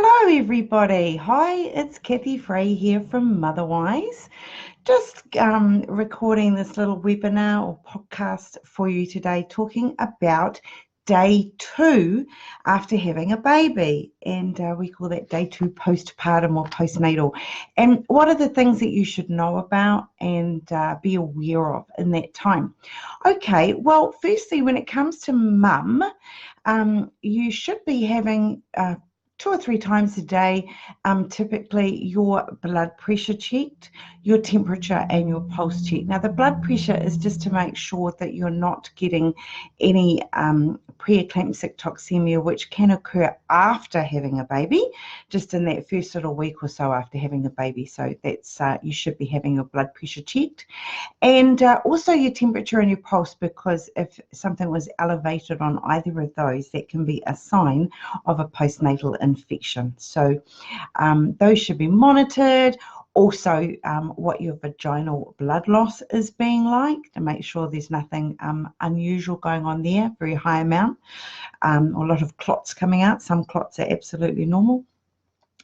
Hello everybody. Hi, it's Kathy Fray here from MotherWise. Just recording this little webinar or podcast for you today talking about day 2 after having a baby, and we call that day 2 postpartum or postnatal. And what are the things that you should know about and be aware of in that time? Okay, well, firstly, when it comes to mum, you should be having 2 or 3 times a day, typically your blood pressure checked, your temperature and your pulse checked. Now the blood pressure is just to make sure that you're not getting any preeclamptic toxemia, which can occur after having a baby, just in that first little week or so after having a baby. So that's you should be having your blood pressure checked. And also your temperature and your pulse, because if something was elevated on either of those, that can be a sign of a postnatal infection. So those should be monitored. Also, what your vaginal blood loss is being like, to make sure there's nothing unusual going on there, very high amount, a lot of clots coming out. Some clots are absolutely normal.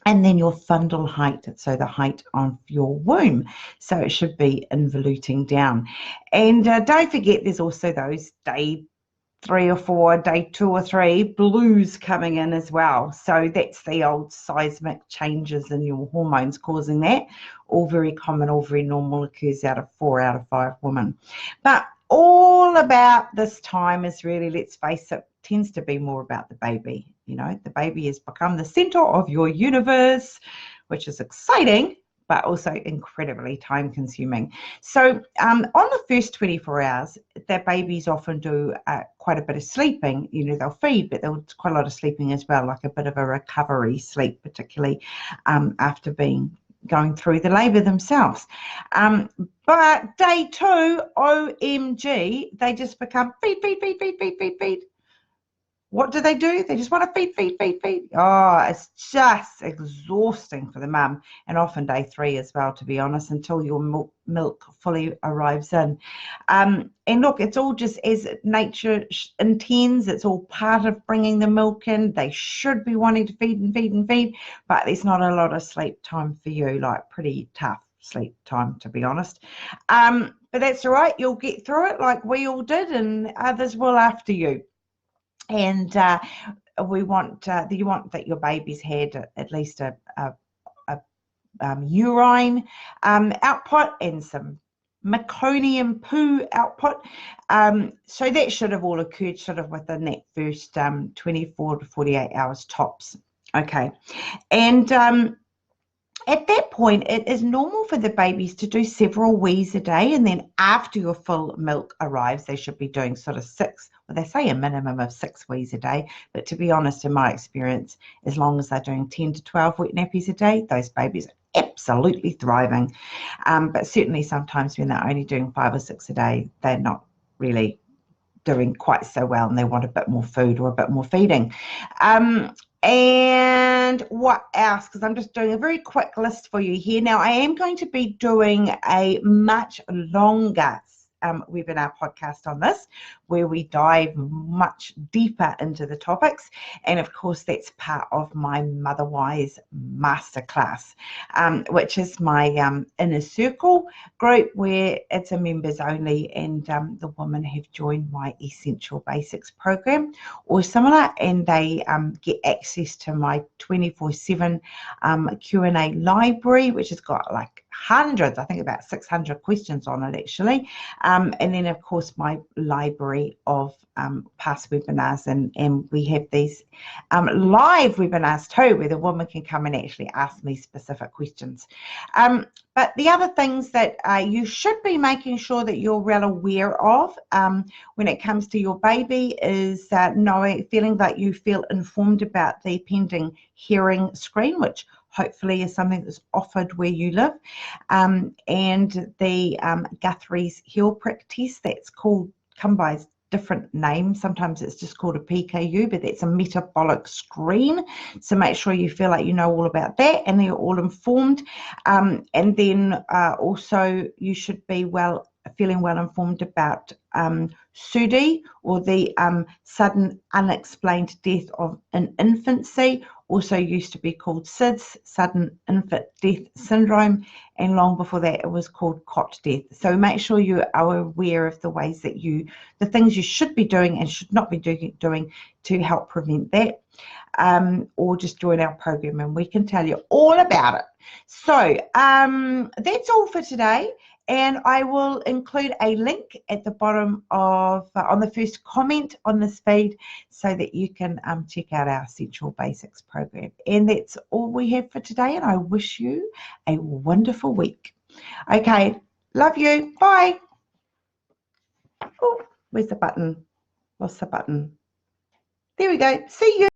And then your fundal height, so the height of your womb. So it should be involuting down. And don't forget, there's also those day 3 or 4, day 2 or 3 blues coming in as well. So that's the old seismic changes in your hormones causing that. All very common, all very normal, occurs out of 4 out of 5 women. But all about this time is really, let's face it, tends to be more about the baby. You know, the baby has become the center of your universe, which is exciting, but also incredibly time consuming. So on the first 24 hours, the babies often do quite a bit of sleeping. You know, they'll feed, but they'll do quite a lot of sleeping as well, like a bit of a recovery sleep, particularly after going through the labour themselves. But day 2, OMG, they just become feed. What do? They just want to feed. Oh, it's just exhausting for the mum, and often day 3 as well, to be honest, until your milk fully arrives in. And look, it's all just as nature intends. It's all part of bringing the milk in. They should be wanting to feed, but there's not a lot of sleep time for you, like pretty tough sleep time, to be honest. But that's all right. You'll get through it like we all did, and others will after you. And you want that your baby's had at least a urine output and some meconium poo output. So that should have all occurred sort of within that first 24 to 48 hours tops. Okay, and at that point, it is normal for the babies to do several wees a day, and then after your full milk arrives, they should be doing sort of 6, well, they say a minimum of 6 wees a day, but to be honest, in my experience, as long as they're doing 10 to 12 wet nappies a day, those babies are absolutely thriving. But certainly sometimes when they're only doing 5 or 6 a day, they're not really doing quite so well, and they want a bit more food or a bit more feeding. And what else? Because I'm just doing a very quick list for you here. Now, I am going to be doing a much longer webinar podcast on this, where we dive much deeper into the topics, and of course that's part of my MotherWise masterclass, which is my inner circle group, where it's a members only, and the women have joined my Essential Basics program or similar, and they get access to my 24/7 Q&A library, which has got like hundreds, I think about 600 questions on it actually, and then of course my library of past webinars, and we have these live webinars too, where the woman can come and actually ask me specific questions. But the other things that you should be making sure that you're well aware of when it comes to your baby is feeling that you feel informed about the pending hearing screen, which hopefully is something that's offered where you live, and the Guthrie's heel prick test, that's come by different names. Sometimes it's just called a PKU, but that's a metabolic screen. So make sure you feel like you know all about that and you're all informed. And then also you should be well feeling well informed about SUDI, or the sudden unexplained death of an infancy, also used to be called SIDS, sudden infant death syndrome, and long before that it was called cot death. So make sure you are aware of the ways that the things you should be doing and should not be doing to help prevent that. Or just join our program and we can tell you all about it. So that's all for today, and I will include a link at the bottom of on the first comment on this feed, so that you can check out our Essential Basics program. And that's all we have for today, and I wish you a wonderful week. Okay, love you. Bye. Oh, where's the button? Lost the button. There we go. See you.